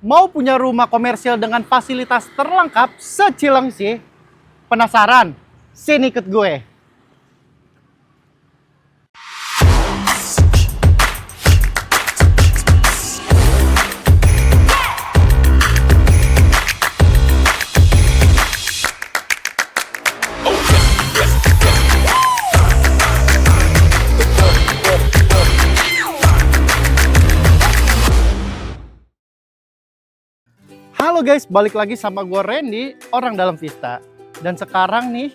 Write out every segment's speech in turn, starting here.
Mau punya rumah komersil dengan fasilitas terlengkap se-Cilengsi? Penasaran? Sini ikut gue. Halo guys, balik lagi sama gue Randy, orang dalam Vista. Dan sekarang nih,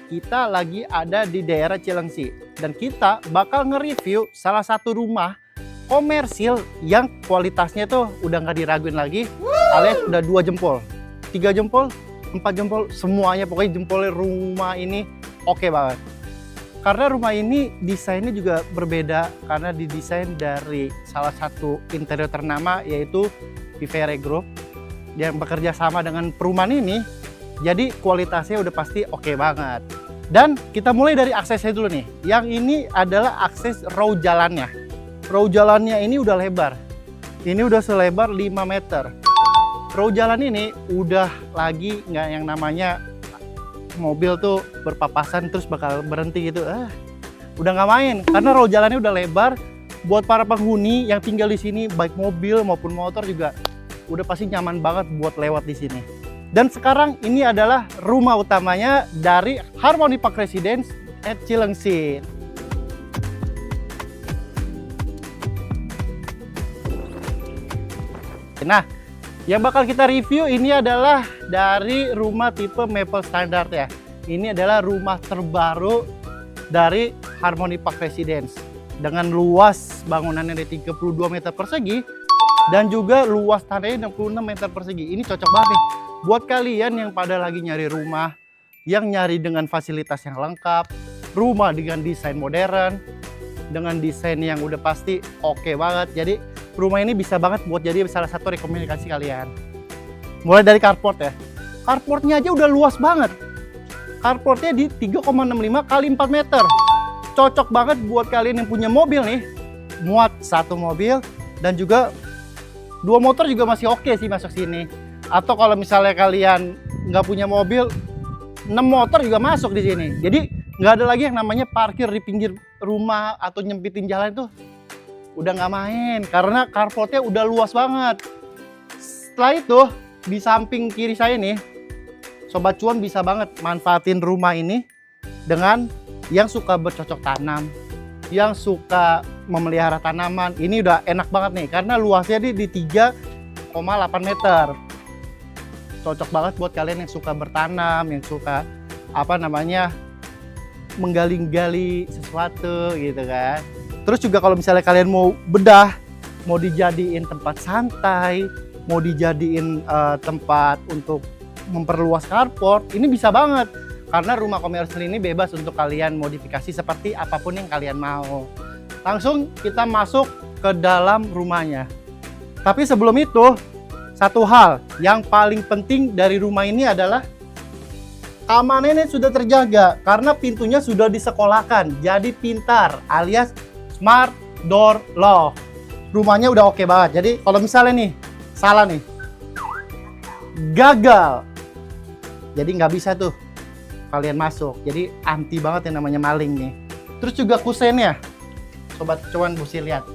kita lagi ada di daerah Cilengsi. Dan kita bakal nge-review salah satu rumah komersil yang kualitasnya tuh udah nggak diraguin lagi. Alias udah 2 jempol, 3 jempol, 4 jempol, semuanya pokoknya jempolnya rumah ini oke banget. Karena rumah ini desainnya juga berbeda, karena didesain dari salah satu interior ternama yaitu Vivere Group yang bekerja sama dengan perumahan ini, jadi kualitasnya udah pasti oke banget. Dan kita mulai dari aksesnya dulu nih. Yang ini adalah akses row jalannya. Row jalannya ini udah lebar. Ini udah selebar 5 meter. Row jalan ini udah lagi nggak yang namanya mobil tuh berpapasan terus bakal berhenti gitu. Udah nggak main, karena row jalannya udah lebar. Buat para penghuni yang tinggal di sini, baik mobil maupun motor juga udah pasti nyaman banget buat lewat di sini. Dan sekarang ini adalah rumah utamanya dari Harmony Park Residence at Cilengsi. Nah, yang bakal kita review ini adalah dari rumah tipe Maple Standard ya. Ini adalah rumah terbaru dari Harmony Park Residence dengan luas bangunannya dari 32 meter persegi dan juga luas tanahnya 66 meter persegi. Ini cocok banget nih buat kalian yang pada lagi nyari rumah, yang nyari dengan fasilitas yang lengkap, rumah dengan desain modern, dengan desain yang udah pasti oke banget. Jadi rumah ini bisa banget buat jadi salah satu rekomendasi kalian. Mulai dari carport ya. Carportnya aja udah luas banget. Carportnya di 3,65 kali 4 meter. Cocok banget buat kalian yang punya mobil nih. Muat 1 mobil dan juga 2 motor juga masih oke sih masuk sini. Atau kalau misalnya kalian nggak punya mobil, 6 motor juga masuk di sini. Jadi nggak ada lagi yang namanya parkir di pinggir rumah atau nyempitin jalan tuh. Udah nggak main, karena carportnya udah luas banget. Setelah itu, di samping kiri saya nih, Sobat Cuan bisa banget manfaatin rumah ini dengan yang suka bercocok tanam, yang suka memelihara tanaman. Ini udah enak banget nih karena luasnya di 3,8 meter. Cocok banget buat kalian yang suka bertanam, yang suka menggali-gali sesuatu gitu kan. Terus juga kalau misalnya kalian mau bedah, mau dijadiin tempat santai, mau dijadiin tempat untuk memperluas carport, ini bisa banget. Karena rumah komersil ini bebas untuk kalian modifikasi seperti apapun yang kalian mau. Langsung kita masuk ke dalam rumahnya. Tapi sebelum itu, satu hal yang paling penting dari rumah ini adalah keamanannya sudah terjaga karena pintunya sudah disekolahkan. Jadi pintar alias smart door lock. Rumahnya udah oke banget. Jadi kalau misalnya nih salah nih, gagal, jadi nggak bisa tuh kalian masuk. Jadi anti banget yang namanya maling nih. Terus juga kusennya, Sobat Cuan mesti lihat.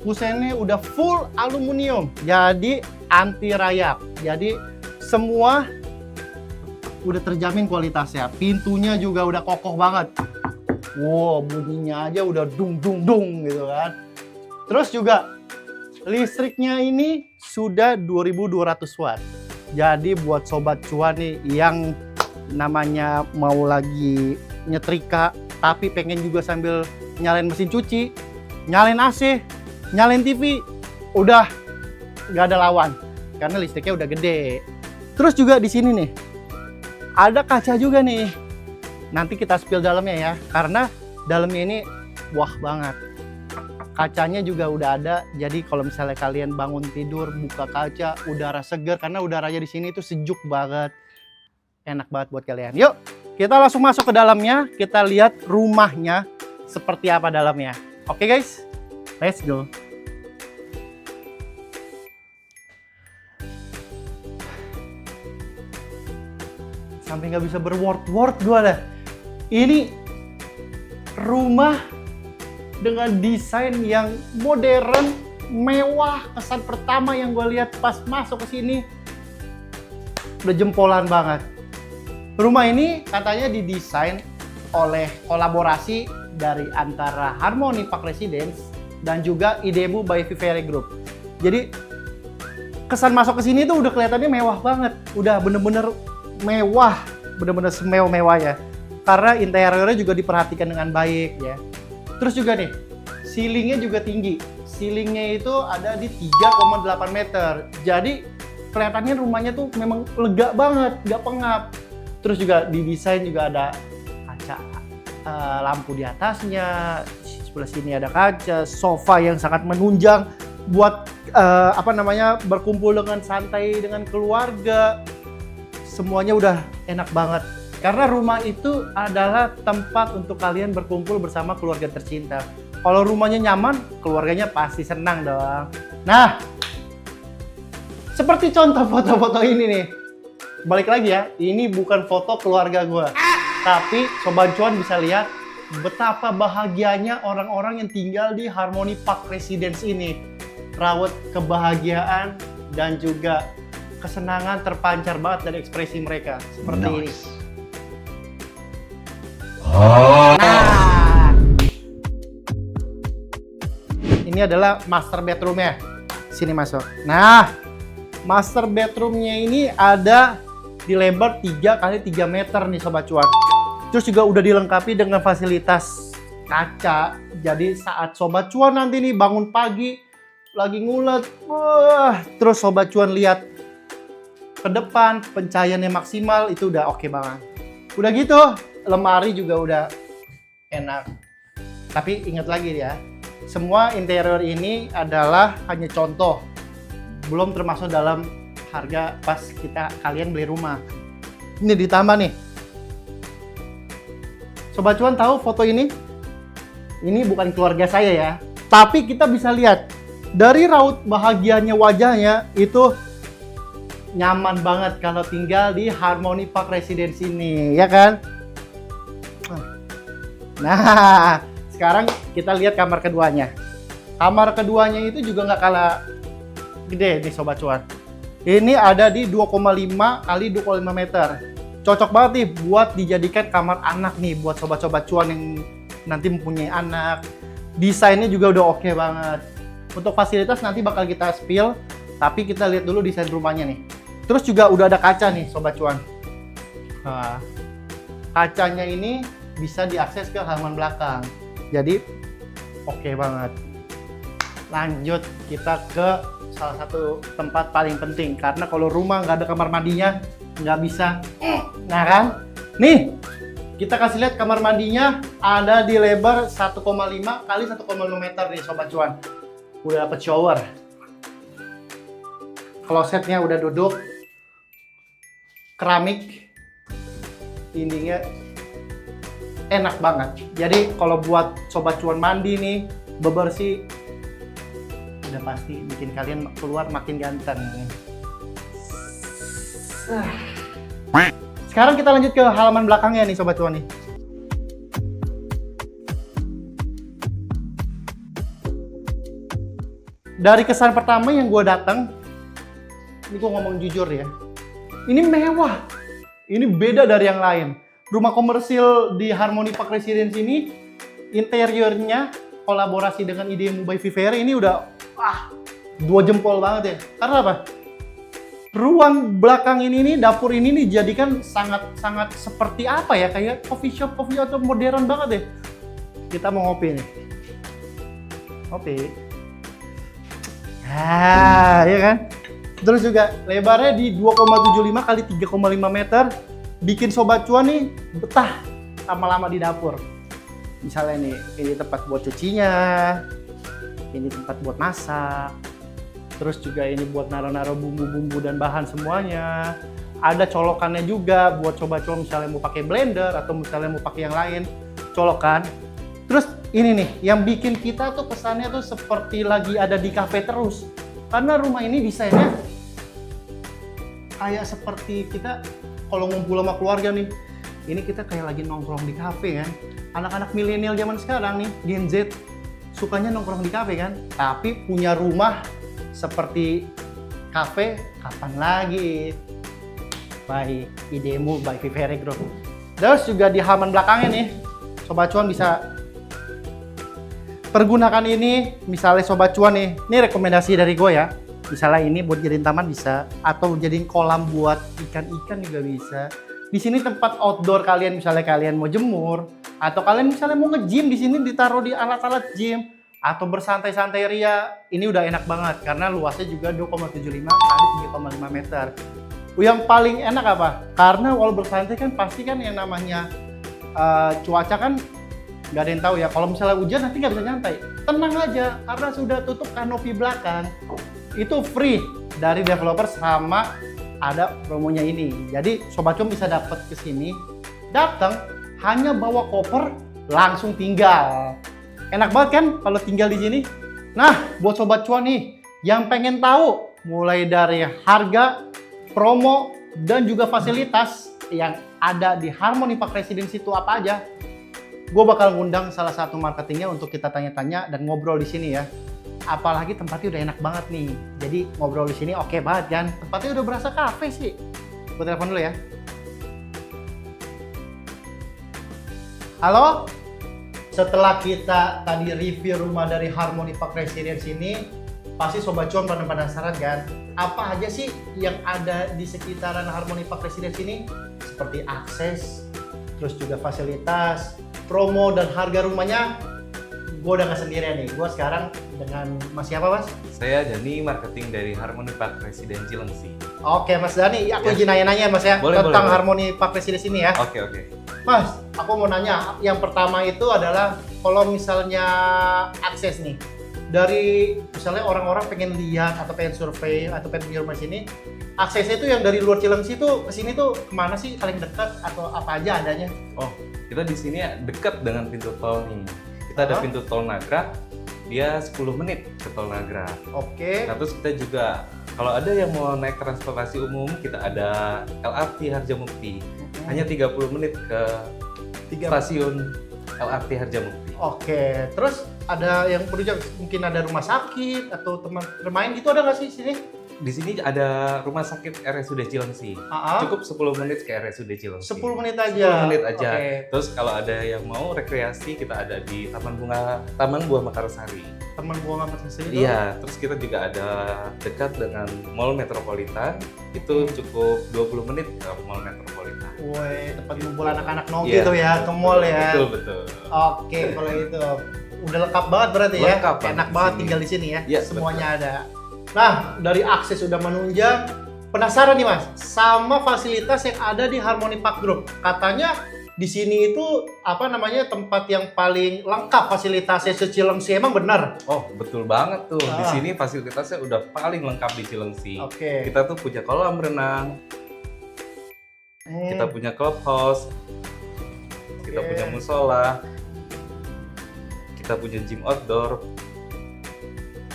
Kusennya udah full aluminium, jadi anti rayap. Jadi semua udah terjamin kualitasnya. Pintunya juga udah kokoh banget. Wow, bunyinya aja udah dung dung dung gitu kan. Terus juga listriknya ini sudah 2200 watt. Jadi buat Sobat Cuan nih yang namanya mau lagi nyetrika tapi pengen juga sambil nyalain mesin cuci, nyalain AC, nyalain TV, udah nggak ada lawan karena listriknya udah gede. Terus juga di sini nih ada kaca juga nih. Nanti kita spill dalamnya ya, karena dalamnya ini wah banget. Kacanya juga udah ada, jadi kalau misalnya kalian bangun tidur buka kaca, udara segar karena udaranya di sini itu sejuk banget. Enak banget buat kalian. Yuk, kita langsung masuk ke dalamnya, kita lihat rumahnya seperti apa dalamnya. Oke guys, let's go. sampai nggak bisa berword-word gue dah. Ini rumah dengan desain yang modern, mewah. Kesan pertama yang gue lihat pas masuk ke sini udah jempolan banget. Rumah ini katanya didesain oleh kolaborasi dari antara Harmony Park Residence dan juga Idemu by Vivere Group. Jadi kesan masuk ke sini tuh udah kelihatannya mewah banget, udah bener-bener mewah, bener-bener semewah-mewah ya. Karena interiornya juga diperhatikan dengan baik ya. Terus juga nih, ceilingnya juga tinggi. Ceilingnya itu ada di 3,8 meter. Jadi kelihatannya rumahnya tuh memang lega banget, nggak pengap. Terus juga didesain juga ada kaca lampu di atasnya, sebelah sini ada kaca, sofa yang sangat menunjang buat berkumpul dengan santai dengan keluarga. Semuanya udah enak banget. Karena rumah itu adalah tempat untuk kalian berkumpul bersama keluarga tercinta. Kalau rumahnya nyaman, keluarganya pasti senang dong. Nah, seperti contoh foto-foto ini nih. Balik lagi ya, ini bukan foto keluarga gue. Tapi Sobat Cuan bisa lihat betapa bahagianya orang-orang yang tinggal di Harmony Park Residence ini. Rawat kebahagiaan dan juga kesenangan terpancar banget dari ekspresi mereka. Seperti ini. Nah, ini adalah master bedroomnya. Sini masuk. Nah, master bedroomnya ini ada di lebar 3 kali 3 meter nih Sobat Cuan. Terus juga udah dilengkapi dengan fasilitas kaca. Jadi saat Sobat Cuan nanti nih bangun pagi lagi ngulet, terus Sobat Cuan lihat ke depan, pencahayaannya maksimal, itu udah oke banget. Udah gitu, lemari juga udah enak. Tapi ingat lagi ya, semua interior ini adalah hanya contoh, belum termasuk dalam harga pas kalian beli rumah. Ini ditambah nih. Sobat Cuan tahu foto ini? Ini bukan keluarga saya ya. Tapi kita bisa lihat dari raut bahagianya wajahnya itu nyaman banget kalau tinggal di Harmony Park Residence ini, ya kan? Nah, sekarang kita lihat kamar keduanya. Kamar keduanya itu juga nggak kalah gede nih Sobat Cuan. Ini ada di 2,5 kali 2,5 meter. Cocok banget nih buat dijadikan kamar anak nih buat Sobat-Sobat Cuan yang nanti mempunyai anak. Desainnya juga udah oke banget. Untuk fasilitas nanti bakal kita spill, tapi kita lihat dulu desain rumahnya nih. Terus juga udah ada kaca nih Sobat Cuan. Nah, kacanya ini bisa diakses ke halaman belakang. Jadi oke banget. Lanjut kita ke salah satu tempat paling penting, karena kalau rumah nggak ada kamar mandinya nggak bisa. Nah kan, nih kita kasih lihat kamar mandinya ada di lebar 1,5 kali 1,5 meter nih Sobat Cuan. Udah dapet shower, klosetnya udah duduk, keramik, dindingnya enak banget. Jadi kalau buat Sobat Cuan mandi nih, bebersih, udah pasti bikin kalian keluar makin ganteng. Sekarang kita lanjut ke halaman belakangnya nih Sobat Cuan nih. Dari kesan pertama yang gue datang, ini gue ngomong jujur ya, ini mewah, ini beda dari yang lain. Rumah komersil di Harmony Park Residence ini, interiornya kolaborasi dengan Idemu by Vivere ini udah 2 jempol banget ya. Karena apa? Ruang belakang ini nih, dapur ini nih dijadikan sangat seperti apa ya, kayak coffee shop atau modern banget deh. Kita mau ngopi nih. Ngopi. Ya kan? Terus juga lebarnya di 2,75 kali 3,5 meter. Bikin Sobat Cuan nih betah lama-lama di dapur. Misalnya nih, ini tempat buat cucinya, ini tempat buat masak, terus juga ini buat naruh-naruh bumbu-bumbu dan bahan semuanya. Ada colokannya juga buat Sobat Cuan misalnya mau pakai blender atau misalnya mau pakai yang lain, colokan. Terus ini nih, yang bikin kita tuh kesannya tuh seperti lagi ada di kafe terus. Karena rumah ini desainnya kayak seperti kita kalau ngumpul sama keluarga nih, ini kita kayak lagi nongkrong di kafe kan. Anak-anak milenial zaman sekarang nih, Gen Z, sukanya nongkrong di kafe kan. Tapi punya rumah seperti kafe, kapan lagi? Baik, idemu by Vivere Group. Terus juga di halaman belakangnya nih, Sobat Cuan bisa pergunakan ini. Misalnya Sobat Cuan nih, ini rekomendasi dari gue ya. Misalnya ini buat jadiin taman bisa, atau jadiin kolam buat ikan-ikan juga bisa. Di sini tempat outdoor kalian, misalnya kalian mau jemur, atau kalian misalnya mau nge-gym, di sini ditaruh di alat-alat gym, atau bersantai-santai ria. Ini udah enak banget karena luasnya juga 2,75 kali 3,5 meter. Yang paling enak apa? Karena walau bersantai kan pasti kan yang namanya cuaca kan nggak ada yang tahu ya. Kalau misalnya hujan nanti nggak bisa nyantai. Tenang aja karena sudah tutup kanopi belakang. Itu free dari developer sama ada promonya ini. Jadi Sobat Cuan bisa dapat ke sini, datang hanya bawa koper langsung tinggal. Enak banget kan kalau tinggal di sini? Nah, buat Sobat Cuan nih yang pengen tahu mulai dari harga, promo dan juga fasilitas yang ada di Harmony Park Residence itu apa aja, gue bakal ngundang salah satu marketingnya untuk kita tanya-tanya dan ngobrol di sini ya. Apalagi tempatnya udah enak banget nih. Jadi ngobrol di sini oke banget kan. Tempatnya udah berasa kafe sih. Gue telepon dulu ya. Halo? Setelah kita tadi review rumah dari Harmony Park Residence ini, pasti Sobat Cuan pada penasaran kan? Apa aja sih yang ada di sekitaran Harmony Park Residence ini? Seperti akses, terus juga fasilitas, promo dan harga rumahnya. Gue udah nggak sendirian nih, gue sekarang dengan Mas siapa Mas? Saya Dani, marketing dari Harmony Park Residence Cilengsi. Oke Mas Dani, aku izin nanya-nanya Mas ya, boleh, tentang boleh. Harmony Park Residence ini ya. Oke. Mas, aku mau nanya, yang pertama itu adalah kalau misalnya akses nih, dari misalnya orang-orang pengen lihat atau pengen survei atau pengen punya rumah sini, aksesnya itu yang dari luar Cilengsi itu ke sini tuh kemana sih paling dekat atau apa aja adanya? Oh, kita di sini dekat dengan pintu tol nih. Kita ada pintu tol Nagrag, dia 10 menit ke tol Nagrag. Oke. Nah, terus kita juga kalau ada yang mau naik transportasi umum, kita ada LRT Harjamukti. Hanya 30 menit ke stasiun LRT Harjamukti. Oke, terus ada yang perlu mungkin ada rumah sakit atau teman bermain gitu ada nggak sih sini? Di sini ada rumah sakit RSUD Cilengsi. Cukup 10 menit ke RSUD Cilengsi. 10 menit aja. 10 menit aja. Oke. Terus kalau ada yang mau rekreasi, kita ada di Taman Buah Mekarsari. Taman Buah Mekarsari. Iya, terus kita juga ada dekat dengan Mall Metropolitan. Itu cukup 20 menit ke Mall Metropolitan. Woi, tempat ngumpul anak-anak nongki tuh ya, ke mall ya. Betul. Oke, kalau itu udah lengkap banget berarti ya. Lengkap Enak banget banget di tinggal di sini ya. Iya, Semuanya ada. Nah, dari akses udah menunjang, penasaran nih Mas, sama fasilitas yang ada di Harmony Park Group. Katanya di sini itu apa namanya tempat yang paling lengkap fasilitasnya se-Cilengsi, emang benar? Oh, betul banget tuh. Di sini fasilitasnya udah paling lengkap di Cilengsi. Oke. Kita tuh punya kolam renang, kita punya clubhouse, kita punya musola, kita punya gym outdoor,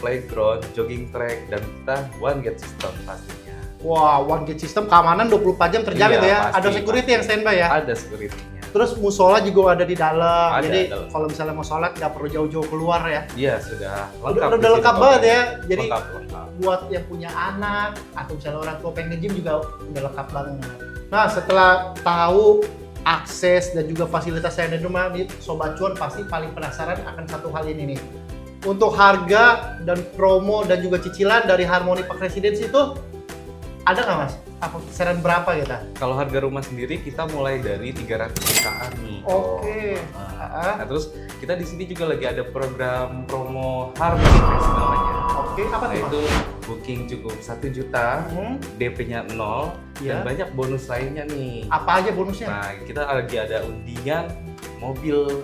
playground, jogging track, dan kita one gate system pastinya. Wah, one gate system keamanan 24 jam terjamin tuh ya. Pasti, Ada security yang standby ya. Ada security-nya. Terus musola juga ada di dalam. Ada, Jadi dalam. kalau misalnya mau sholat nggak perlu jauh-jauh keluar ya. Iya, sudah lengkap. Udah lengkap banget ya. Jadi lengkap. buat yang punya anak atau misalnya orang tua pengen nge-gym juga udah lengkap banget. Nah, setelah tahu akses dan juga fasilitas yang ada di rumah, nih, Sobat Cuan pasti paling penasaran akan satu hal ini nih. Untuk harga dan promo dan juga cicilan dari Harmony Park Residence itu ada nggak Mas? Apa kisaran berapa gitu? Kalau harga rumah sendiri kita mulai dari 300 jutaan nih. Oke. Nah, terus kita di sini juga lagi ada program promo Harmony Fest namanya. Oke, apa Nah, tuh? itu booking cukup 1 juta, DP-nya 0, Iya. dan banyak bonus lainnya nih. Apa aja bonusnya? Nah, kita lagi ada undian mobil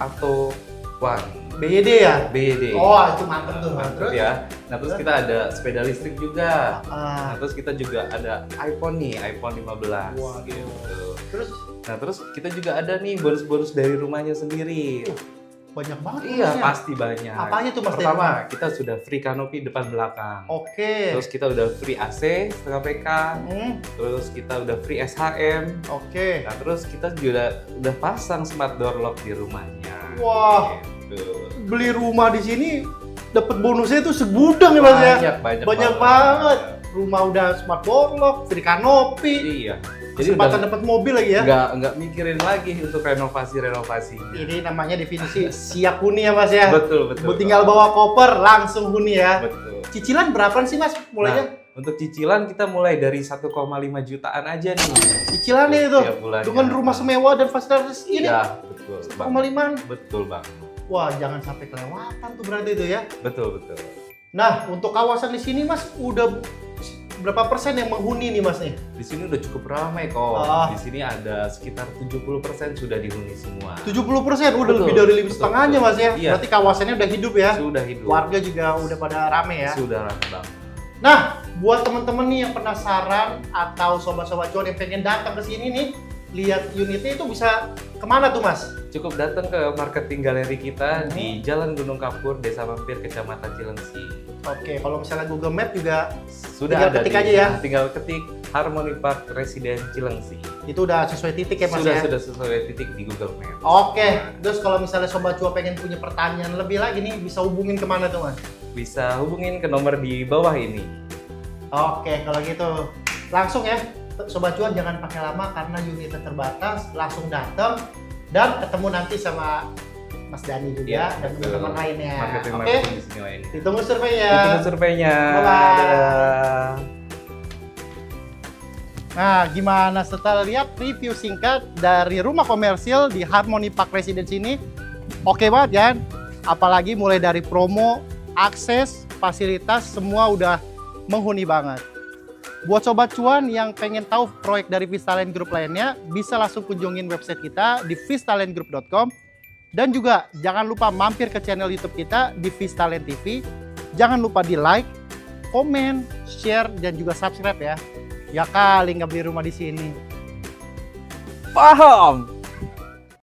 atau one. BYD ya? BYD. Oh, itu mantep tuh. Mantap ya. Nah, terus kita ada sepeda listrik juga. Ah, Nah, terus kita juga ada iPhone nih, iPhone 15 Waduh. gitu. terus Nah, terus kita juga ada nih bonus-bonus dari rumahnya sendiri. banyak banget. Iya, bonusnya. pasti banyak. Apa aja tuh Mas? Pertama, kita sudah free kanopi depan belakang. Oke. Terus kita udah free AC setengah PK. Terus kita udah free SHM. Oke. Nah, terus kita juga udah pasang smart door lock di rumahnya. Wah, Gitu. beli rumah di sini dapat bonusnya itu segudang ya Mas ya. Banyak banget. Rumah udah smart door lock, free kanopi. Iya. Jadi Kesempatan dapat mobil lagi ya. nggak mikirin lagi untuk renovasi. Ini namanya definisi siap huni ya Mas ya. Betul. Tinggal bawa koper langsung huni ya. Betul. Cicilan berapa sih Mas mulainya? Nah, untuk cicilan kita mulai dari 1,5 jutaan aja nih. Cicilannya itu Tiap bulannya. dengan rumah semewah dan fasilitas ini. Iya, betul. 1,5. Betul, Bang. Wah, jangan sampai kelewatan tuh berarti itu ya. Betul. Nah, untuk kawasan di sini Mas udah berapa persen yang menghuni nih Mas nih? Di sini udah cukup ramai kok. Ah. Di sini ada sekitar 70% sudah dihuni semua. 70%, udah Betul, lebih dari lebih betul, setengahnya betul. Mas ya. Iya. Berarti kawasannya udah hidup ya. Sudah hidup. Warga juga udah pada rame ya. Sudah ramai, Bang. Nah, buat teman-teman nih yang penasaran atau sobat-sobat cuan yang pengen datang ke sini nih, lihat unitnya itu bisa kemana tuh Mas? Cukup datang ke marketing galeri kita di Jalan Gunung Kapur, Desa Mampir, Kecamatan Cilengsi. Oke, kalau misalnya Google Map juga Sudah tinggal ada ketik aja ya. Tinggal ketik Harmony Park Residen Cilengsi. Itu udah sesuai titik ya Mas ya? Sudah sesuai titik di Google Map. Oke, terus kalau misalnya sobat cuan pengen punya pertanyaan lebih lagi nih, bisa hubungin kemana tuh Mas? Bisa hubungin ke nomor di bawah ini. Oke, kalau gitu langsung ya, sobat cuan jangan pakai lama karena unitnya terbatas, langsung datang dan ketemu nanti sama Mas Dani juga Iya, dan betul. teman-teman lainnya. Oke, Marketing di sini lainnya. ditunggu surveinya. Ditunggu surveinya. Bye-bye. Dadah. Nah, gimana setelah lihat review singkat dari rumah komersil di Harmony Park Residence ini? Oke banget kan? Apalagi mulai dari promo, akses, fasilitas, semua udah menghuni banget. Buat sobat cuan yang pengen tahu proyek dari Vistalent Group lainnya, bisa langsung kunjungin website kita di vistalentgroup.com. Dan juga jangan lupa mampir ke channel YouTube kita di Vistalent TV. Jangan lupa di like, komen, share, dan juga subscribe ya. Ya kali nggak beli rumah di sini. Paham?